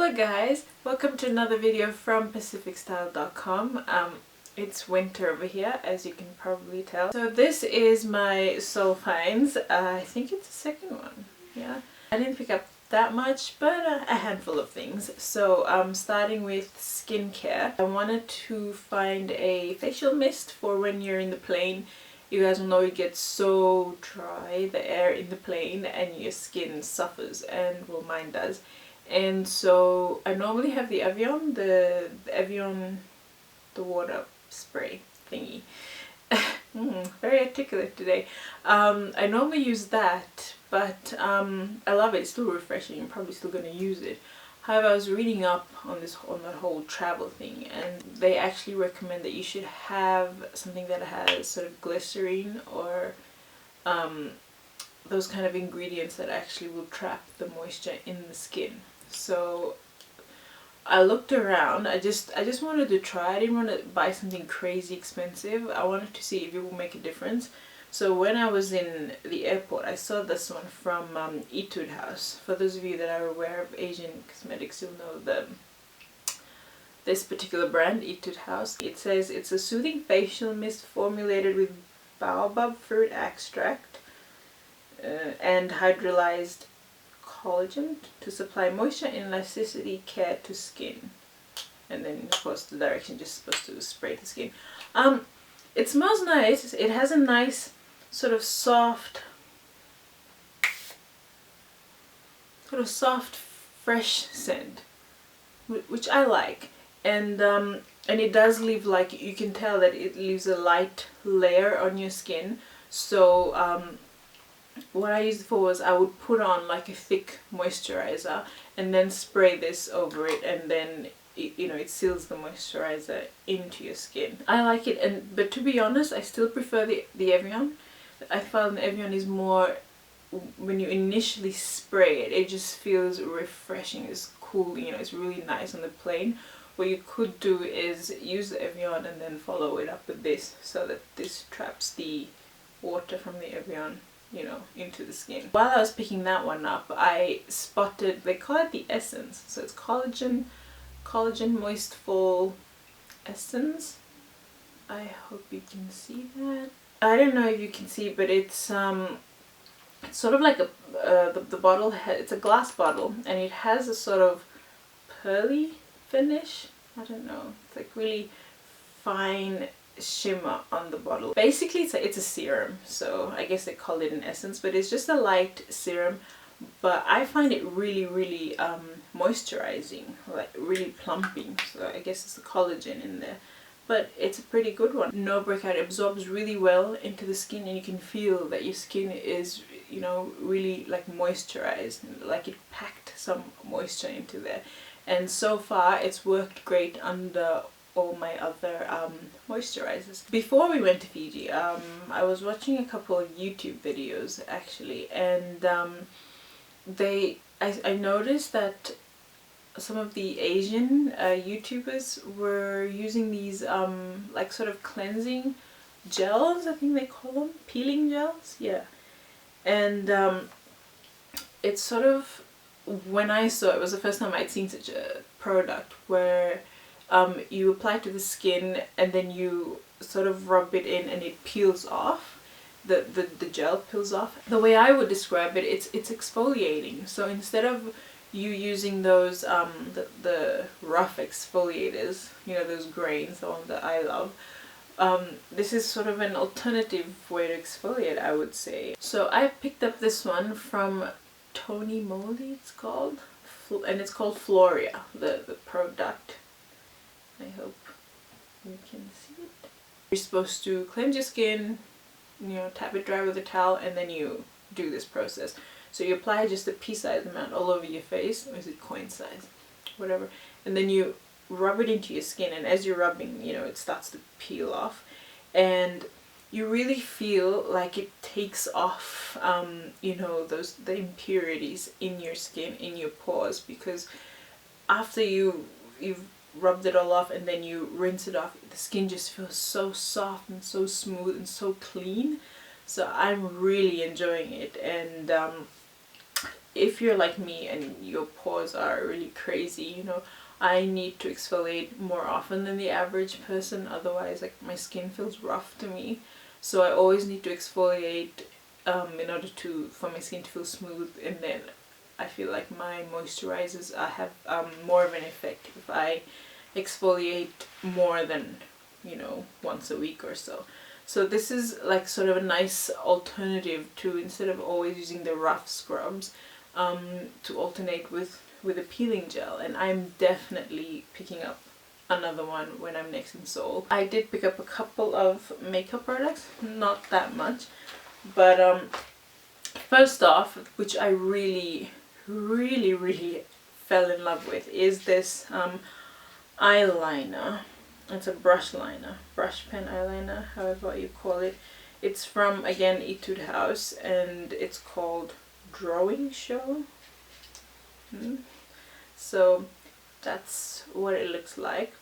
Bula Guys, welcome to another video from pacificstyle.com. It's winter over here, as you can probably tell. So this is my Seoul finds. I think it's the second one. Yeah, I didn't pick up that much, but a handful of things. So starting with skincare, I wanted to find a facial mist for when you're in the plane. You guys will know it gets so dry, the air in the plane, and your skin suffers, and well, mine does. And so I normally have the Evian, the water spray thingy. Very articulate today. I normally use that, but I love it. It's still refreshing. I'm probably still going to use it. However, I was reading up on that whole travel thing, and they actually recommend that you should have something that has sort of glycerine or those kind of ingredients that actually will trap the moisture in the skin. So I looked around. I just wanted to try. I didn't want to buy something crazy expensive. I wanted to see if it will make a difference. So when I was in the airport, I saw this one from Etude House. For those of you that are aware of Asian cosmetics, you'll know this particular brand, Etude House. It says it's a soothing facial mist formulated with baobab fruit extract and hydrolyzed collagen to supply moisture and elasticity care to skin. And then of course the direction just supposed to spray the skin. It smells nice. It has a nice sort of soft fresh scent, which I like, and it does leave, like, you can tell that it leaves a light layer on your skin. So what I used it for was I would put on like a thick moisturizer and then spray this over it, and then it seals the moisturizer into your skin. I like it, but to be honest, I still prefer the Evian. I found the Evian is more, when you initially spray it, it just feels refreshing. It's cool, it's really nice on the plane. What you could do is use the Evian and then follow it up with this, so that this traps the water from the Evian into the skin. While I was picking that one up, I spotted, they call it the Essence. So it's Collagen Moistfull Essence. I hope you can see that. I don't know if you can see, but it's sort of like the bottle, it's a glass bottle, and it has a sort of pearly finish. I don't know, it's like really fine shimmer on the bottle. Basically it's a serum, so I guess they call it an essence, but it's just a light serum. But I find it really moisturizing, like really plumping, so I guess it's the collagen in there. But it's a pretty good one. No breakout, it absorbs really well into the skin, and you can feel that your skin is really like moisturized, like it packed some moisture into there. And so far it's worked great under all my other moisturizers. Before we went to Fiji, I was watching a couple of YouTube videos actually, and I noticed that some of the Asian YouTubers were using these like sort of cleansing gels, I think they call them, peeling gels, yeah. And it's sort of, when I saw it, was the first time I'd seen such a product where you apply it to the skin and then you sort of rub it in and it peels off. The gel peels off. The way I would describe it, it's exfoliating. So instead of you using those the rough exfoliators, those grains, the one that I love, this is sort of an alternative way to exfoliate, I would say. So I picked up this one from Moly, it's called, and it's called Floria, the product. I hope you can see it. You're supposed to cleanse your skin, tap it dry with a towel, and then you do this process. So you apply just a pea-sized amount all over your face, or is it coin size, whatever, and then you rub it into your skin, and as you're rubbing, it starts to peel off, and you really feel like it takes off the impurities in your skin, in your pores, because after you've rubbed it all off and then you rinse it off, the skin just feels so soft and so smooth and so clean. So I'm really enjoying it, and if you're like me and your pores are really crazy, you know, I need to exfoliate more often than the average person, otherwise like my skin feels rough to me. So I always need to exfoliate in order for my skin to feel smooth, and then I feel like my moisturizers have more of an effect if I exfoliate more than, you know, once a week or so. So this is like sort of a nice alternative to, instead of always using the rough scrubs, to alternate with a peeling gel. And I'm definitely picking up another one when I'm next in Seoul. I did pick up a couple of makeup products, not that much, but first off, which I really fell in love with, is this eyeliner. It's a brush liner, brush pen eyeliner, however you call it. It's from, again, Etude House, and it's called Drawing Show. So that's what it looks like.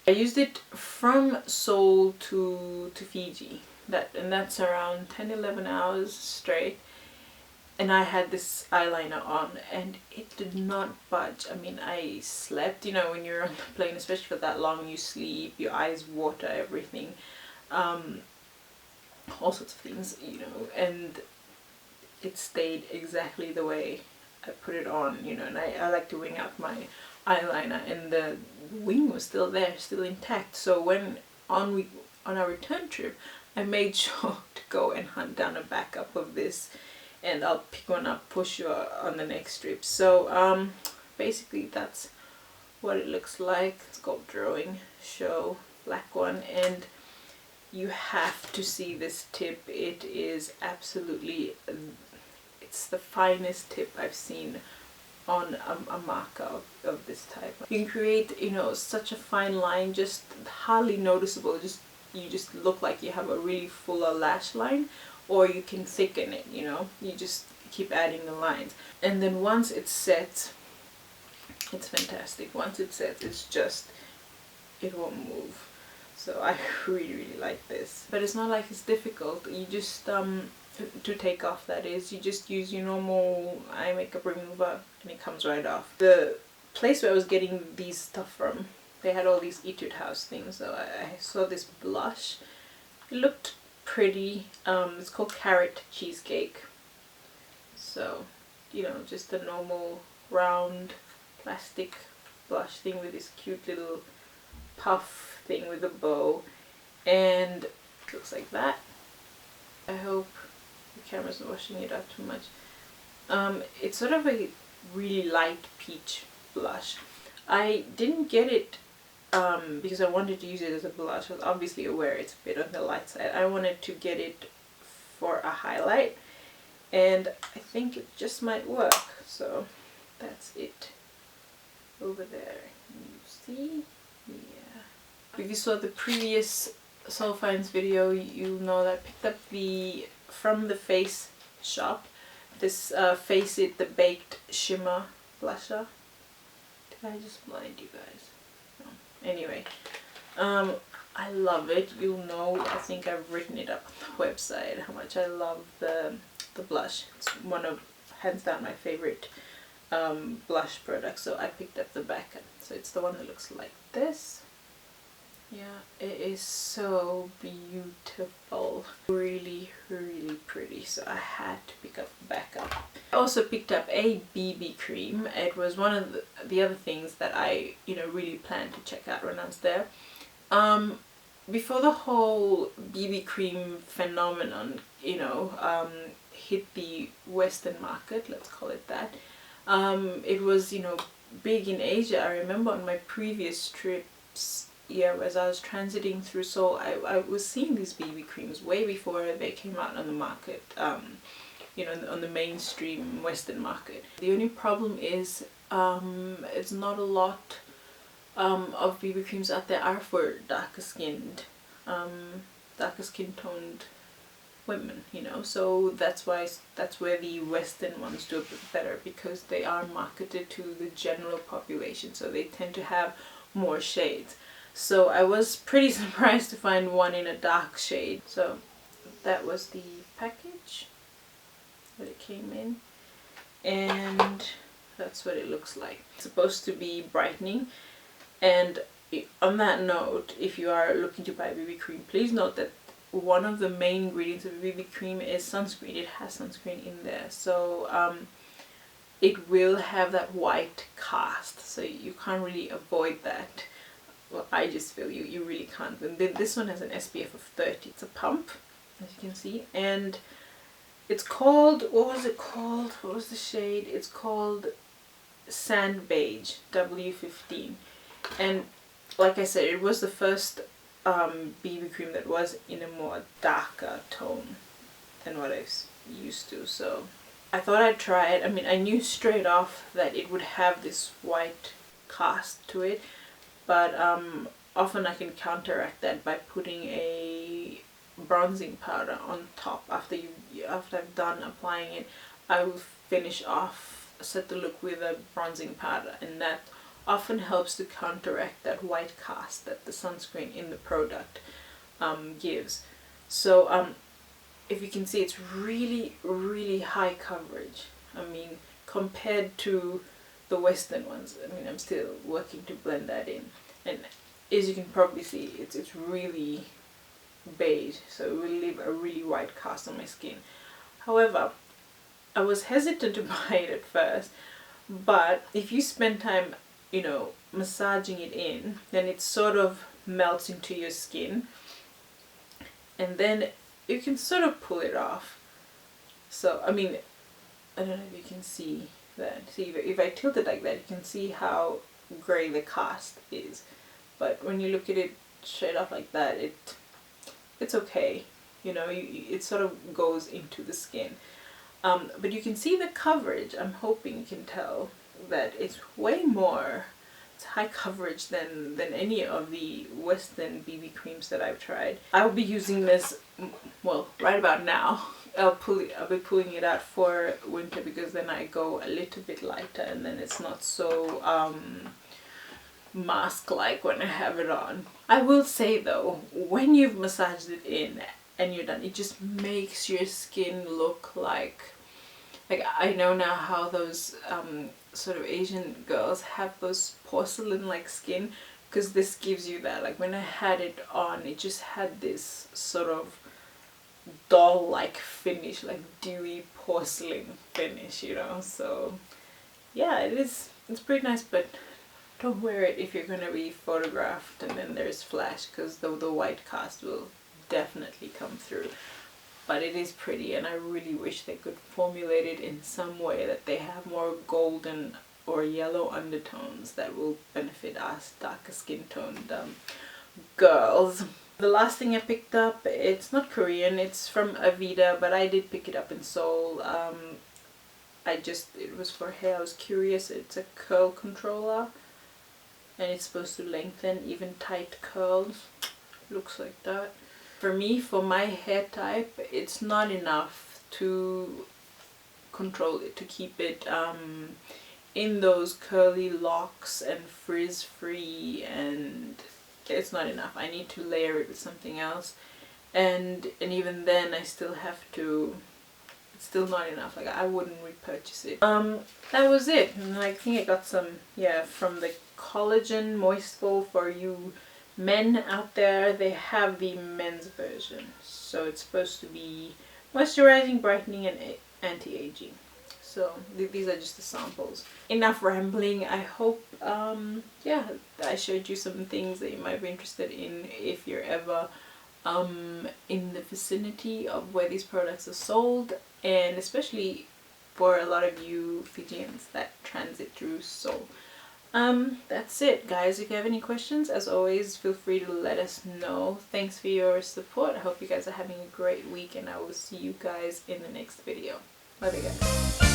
I used it from Seoul to Fiji, and that's around 10-11 hours straight. And I had this eyeliner on and it did not budge. I mean, I slept, you know, when you're on the plane, especially for that long, you sleep, your eyes water, everything. All sorts of things, you know, and it stayed exactly the way I put it on, you know. And I like to wing out my eyeliner, and the wing was still there, still intact. So when on our return trip, I made sure to go and hunt down a backup of this, and I'll pick one up, push you on the next trip. So basically that's what it looks like. It's called Drawing Show, black one, and you have to see this tip. It is absolutely, it's the finest tip I've seen on a marker of this type. You can create, you know, such a fine line, just hardly noticeable. You just look like you have a really fuller lash line, or you can thicken it, you know. You just keep adding the lines, and then once it's set, it's fantastic. Once it's set, it's just, it won't move. So I really like this. But it's not like it's difficult. You just to take off, that is, you just use your normal eye makeup remover and it comes right off. The place where I was getting these stuff from, they had all these Etude House things, so I saw this blush. It looked pretty. It's called Carrot Cheesecake. So, you know, just a normal round plastic blush thing with this cute little puff thing with a bow, and it looks like that. I hope the camera's not washing it out too much. It's sort of a really light peach blush. I didn't get it because I wanted to use it as a blush. I was obviously aware it's a bit on the light side. I wanted to get it for a highlight, and I think it just might work. So that's it over there. You see? Yeah. If you saw the previous Soul Finds video, you'll know that I picked up from the Face shop, this Face It, the Baked Shimmer blusher. Did I just blind you guys? No. Anyway, I love it. You'll know, I think I've written it up on the website, how much I love the blush. It's one of, hands down, my favorite blush products. So I picked up the backup. So it's the one that looks like this. Yeah, it is so beautiful. Really pretty. So I had to pick up the backup. I also picked up a BB cream. It was one of the other things that I, you know, really planned to check out when I was there. Before the whole BB cream phenomenon, you know, hit the Western market, let's call it that, it was, you know, big in Asia. I remember on my previous trips, yeah, as I was transiting through Seoul, I was seeing these BB creams way before they came out on the market, you know, on the mainstream Western market. The only problem is it's not a lot of BB creams out there are for darker skin toned women, you know. So that's where the Western ones do a bit better, because they are marketed to the general population, so they tend to have more shades. So I was pretty surprised to find one in a dark shade. So that was the package that it came in, and that's what it looks like. It's supposed to be brightening. And on that note, if you are looking to buy BB cream, please note that one of the main ingredients of BB cream is sunscreen. It has sunscreen in there, so it will have that white cast, so you can't really avoid that. Well, I just feel you really can't. And this one has an SPF of 30. It's a pump, as you can see, and it's called, what was it called? What was the shade? It's called Sand Beige W15. And like I said, it was the first BB cream that was in a more darker tone than what I've used to. So I thought I'd try it. I mean, I knew straight off that it would have this white cast to it, but often I can counteract that by putting a bronzing powder on top. After I've done applying it, I will finish off, set the look with a bronzing powder, and that often helps to counteract that white cast that the sunscreen in the product gives. So if you can see, it's really high coverage. I mean, compared to the Western ones, I mean, I'm still working to blend that in, and as you can probably see, it's really beige, so it will leave a really white cast on my skin. However, I was hesitant to buy it at first, but if you spend time, you know, massaging it in, then it sort of melts into your skin, and then you can sort of pull it off. So I mean, I don't know if you can see that. See, if I tilt it like that, you can see how grey the cast is, but when you look at it straight off like that, it's okay, you know, it sort of goes into the skin. But you can see the coverage. I'm hoping you can tell that it's way more, it's high coverage than any of the Western BB creams that I've tried. I'll be using this, well, right about now. I'll be pulling it out for winter, because then I go a little bit lighter, and then it's not so mask-like when I have it on. I will say though, when you've massaged it in and you're done, it just makes your skin look like I know now how those sort of Asian girls have those porcelain-like skin, because this gives you that. Like when I had it on, it just had this sort of doll-like finish, like dewy porcelain finish, you know. So yeah, it's pretty nice, but don't wear it if you're going to be photographed and then there's flash, because the white cast will definitely come through. But it is pretty, and I really wish they could formulate it in some way that they have more golden or yellow undertones that will benefit us darker skin toned girls. The last thing I picked up, it's not Korean, it's from Aveda, but I did pick it up in Seoul. It was for hair, I was curious. It's a curl controller, and it's supposed to lengthen even tight curls. Looks like that. For me, for my hair type, it's not enough to control it, to keep it in those curly locks and frizz free, and it's not enough. I need to layer it with something else, and even then I still have to, it's still not enough. Like I wouldn't repurchase it. That was it. And I think I got some, yeah, from the Collagen Moistfull. For you men out there, they have the men's version, so it's supposed to be moisturizing, brightening, and anti-aging. So these are just the samples. Enough rambling. I hope yeah, I showed you some things that you might be interested in if you're ever in the vicinity of where these products are sold, and especially for a lot of you Fijians that transit through Seoul. That's it, guys. If you have any questions, as always, feel free to let us know. Thanks for your support. I hope you guys are having a great week, and I will see you guys in the next video. Bye, guys.